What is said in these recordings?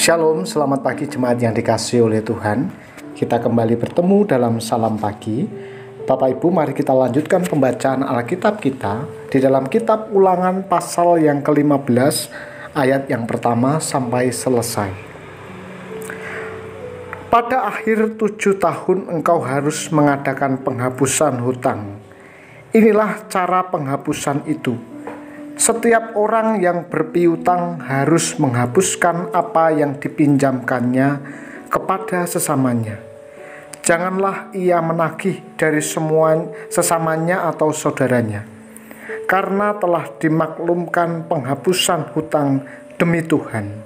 Shalom, selamat pagi jemaat yang dikasihi oleh Tuhan. Kita kembali bertemu dalam Salam Pagi. Bapak Ibu, mari kita lanjutkan pembacaan Alkitab kita di dalam kitab Ulangan pasal yang ke-15 ayat yang pertama sampai selesai. Pada akhir 7 tahun engkau harus mengadakan penghapusan hutang. Inilah cara penghapusan itu. Setiap orang yang berpiutang harus menghapuskan apa yang dipinjamkannya kepada sesamanya. Janganlah ia menagih dari semua sesamanya atau saudaranya, karena telah dimaklumkan penghapusan hutang demi Tuhan.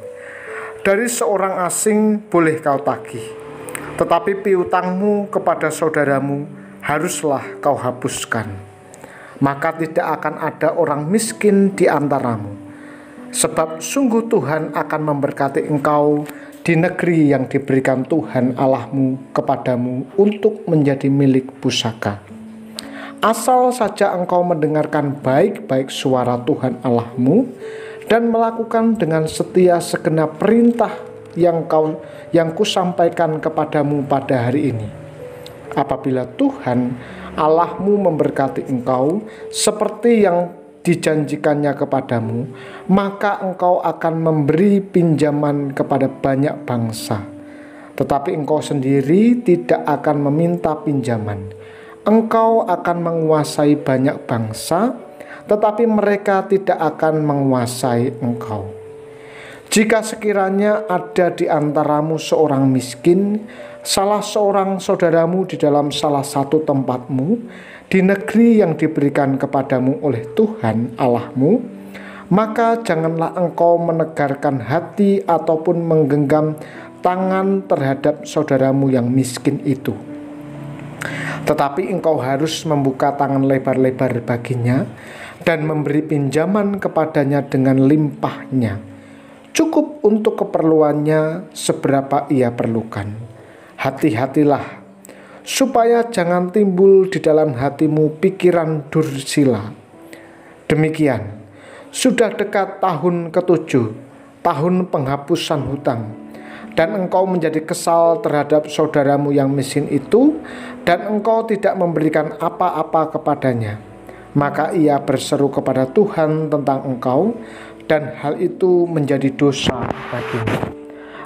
Dari seorang asing boleh kau tagih, tetapi piutangmu kepada saudaramu haruslah kau hapuskan. Maka tidak akan ada orang miskin di antaramu, sebab sungguh Tuhan akan memberkati engkau di negeri yang diberikan Tuhan Allahmu kepadamu untuk menjadi milik pusaka. Asal saja engkau mendengarkan baik-baik suara Tuhan Allahmu dan melakukan dengan setia segenap perintah yang kusampaikan kepadamu pada hari ini. Apabila Tuhan Allahmu memberkati engkau seperti yang dijanjikannya kepadamu, maka engkau akan memberi pinjaman kepada banyak bangsa. Tetapi engkau sendiri tidak akan meminta pinjaman. Engkau akan menguasai banyak bangsa, tetapi mereka tidak akan menguasai engkau. Jika sekiranya ada di antaramu seorang miskin, salah seorang saudaramu di dalam salah satu tempatmu, di negeri yang diberikan kepadamu oleh Tuhan Allahmu, maka janganlah engkau menegarkan hati ataupun menggenggam tangan terhadap saudaramu yang miskin itu. Tetapi engkau harus membuka tangan lebar-lebar baginya dan memberi pinjaman kepadanya dengan limpahnya, cukup untuk keperluannya seberapa ia perlukan. Hati-hatilah, supaya jangan timbul di dalam hatimu pikiran dursila. Demikian, sudah dekat tahun ke-7, tahun penghapusan hutang, dan engkau menjadi kesal terhadap saudaramu yang miskin itu, dan engkau tidak memberikan apa-apa kepadanya. Maka ia berseru kepada Tuhan tentang engkau, dan hal itu menjadi dosa bagimu.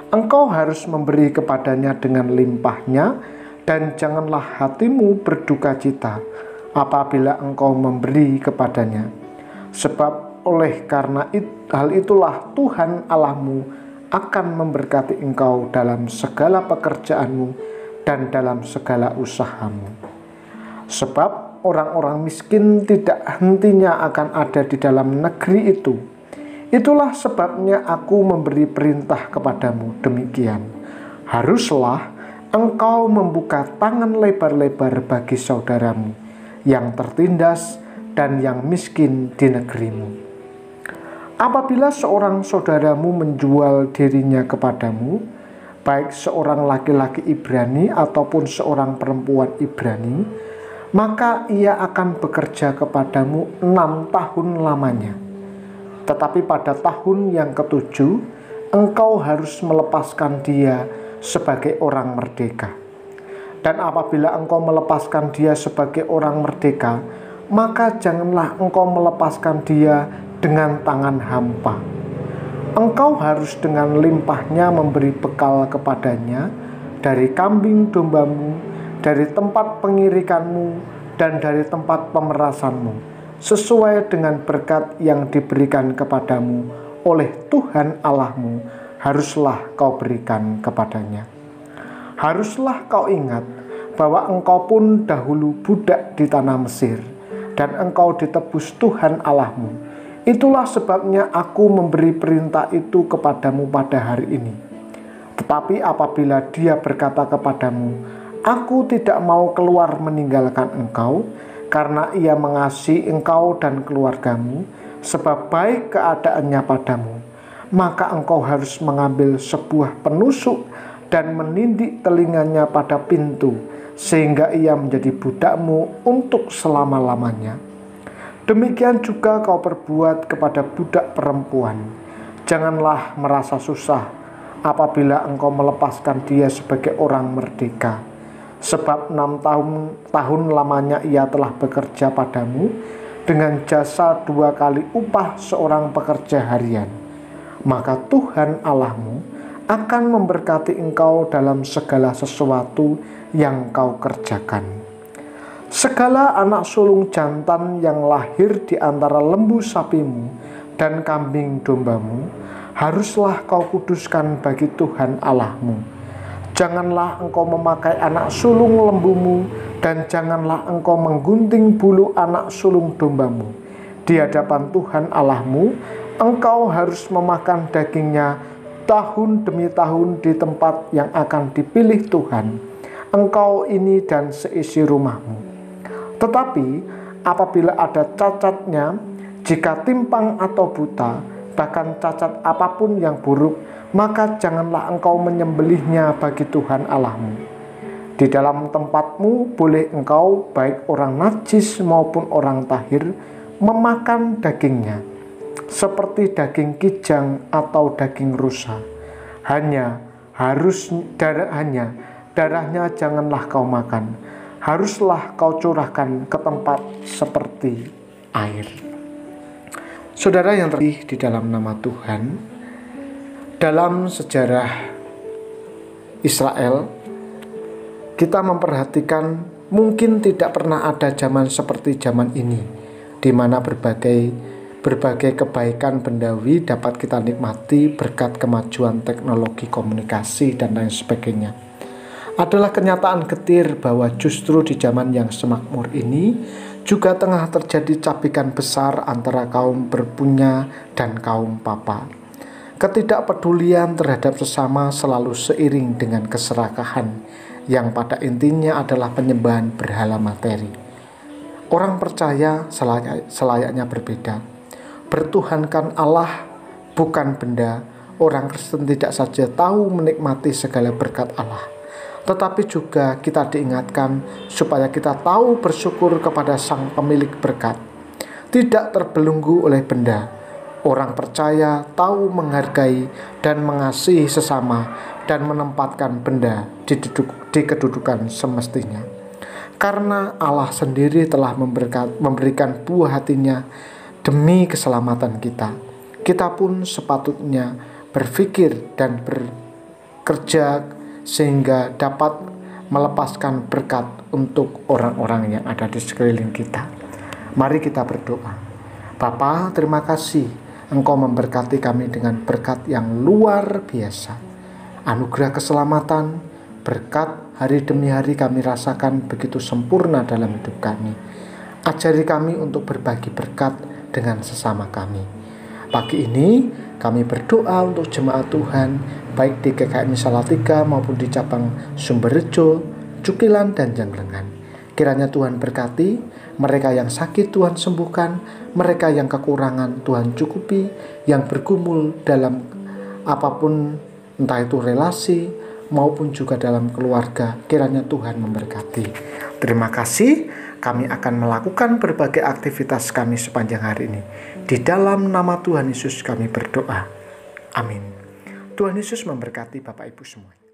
Engkau harus memberi kepadanya dengan limpahnya, dan janganlah hatimu berduka cita apabila engkau memberi kepadanya. Sebab karena hal itulah Tuhan Allahmu akan memberkati engkau dalam segala pekerjaanmu dan dalam segala usahamu. Sebab orang-orang miskin tidak hentinya akan ada di dalam negeri itu. Itulah sebabnya aku memberi perintah kepadamu demikian. Haruslah engkau membuka tangan lebar-lebar bagi saudaramu yang tertindas dan yang miskin di negerimu. Apabila seorang saudaramu menjual dirinya kepadamu, baik seorang laki-laki Ibrani ataupun seorang perempuan Ibrani, maka ia akan bekerja kepadamu 6 tahun lamanya. Tetapi pada tahun yang ke-7, engkau harus melepaskan dia sebagai orang merdeka. Dan apabila engkau melepaskan dia sebagai orang merdeka, maka janganlah engkau melepaskan dia dengan tangan hampa. Engkau harus dengan limpahnya memberi bekal kepadanya dari kambing dombamu, dari tempat pengirikanmu, dan dari tempat pemerasanmu, sesuai dengan berkat yang diberikan kepadamu oleh Tuhan Allahmu, haruslah kau berikan kepadanya. Haruslah kau ingat bahwa engkau pun dahulu budak di tanah Mesir, dan engkau ditebus Tuhan Allahmu. Itulah sebabnya aku memberi perintah itu kepadamu pada hari ini. Tetapi apabila dia berkata kepadamu, aku tidak mau keluar meninggalkan engkau, karena ia mengasihi engkau dan keluargamu, sebab baik keadaannya padamu, maka engkau harus mengambil sebuah penusuk dan menindik telinganya pada pintu, sehingga ia menjadi budakmu untuk selama-lamanya. Demikian juga kau perbuat kepada budak perempuan. Janganlah merasa susah apabila engkau melepaskan dia sebagai orang merdeka. Sebab 6 tahun lamanya ia telah bekerja padamu dengan jasa 2 kali upah seorang pekerja harian. Maka Tuhan Allahmu akan memberkati engkau dalam segala sesuatu yang kau kerjakan. Segala anak sulung jantan yang lahir di antara lembu sapimu dan kambing dombamu haruslah kau kuduskan bagi Tuhan Allahmu. Janganlah engkau memakai anak sulung lembumu, dan janganlah engkau menggunting bulu anak sulung dombamu. Di hadapan Tuhan Allahmu, engkau harus memakan dagingnya tahun demi tahun di tempat yang akan dipilih Tuhan, engkau ini dan seisi rumahmu. Tetapi apabila ada cacatnya, jika timpang atau buta, bahkan cacat apapun yang buruk, maka janganlah engkau menyembelihnya bagi Tuhan Allahmu. Di dalam tempatmu boleh engkau, baik orang najis maupun orang tahir, memakan dagingnya, seperti daging kijang atau daging rusa. Hanya darahnya janganlah kau makan, haruslah kau curahkan ke tempat seperti air. Saudara yang terkasih di dalam nama Tuhan, dalam sejarah Israel, kita memperhatikan mungkin tidak pernah ada zaman seperti zaman ini, di mana berbagai kebaikan bendawi dapat kita nikmati berkat kemajuan teknologi komunikasi dan lain sebagainya. Adalah kenyataan getir bahwa justru di zaman yang semakmur ini juga tengah terjadi cabikan besar antara kaum berpunya dan kaum papa. Ketidakpedulian terhadap sesama selalu seiring dengan keserakahan yang pada intinya adalah penyembahan berhala materi. Orang percaya selayaknya berbeda. Bertuhankan Allah, bukan benda. Orang Kristen tidak saja tahu menikmati segala berkat Allah, tetapi juga kita diingatkan supaya kita tahu bersyukur kepada Sang Pemilik berkat, tidak terbelenggu oleh benda. Orang percaya tahu menghargai dan mengasihi sesama dan menempatkan benda di kedudukan semestinya. Karena Allah sendiri telah memberikan buah hatinya demi keselamatan kita. Kita pun sepatutnya berpikir dan bekerja sehingga dapat melepaskan berkat untuk orang-orang yang ada di sekeliling kita. Mari kita berdoa. Bapa, terima kasih Engkau memberkati kami dengan berkat yang luar biasa. Anugerah keselamatan, berkat hari demi hari kami rasakan begitu sempurna dalam hidup kami. Ajari kami untuk berbagi berkat dengan sesama kami. Pagi ini kami berdoa untuk jemaat Tuhan, baik di GKMI Salatiga maupun di cabang Sumberjo, Cukilan, dan Janglengan. Kiranya Tuhan berkati, mereka yang sakit Tuhan sembuhkan, mereka yang kekurangan Tuhan cukupi, yang bergumul dalam apapun, entah itu relasi maupun juga dalam keluarga, kiranya Tuhan memberkati. Terima kasih, kami akan melakukan berbagai aktivitas kami sepanjang hari ini. Di dalam nama Tuhan Yesus kami berdoa. Amin. Tuhan Yesus memberkati Bapak Ibu semua.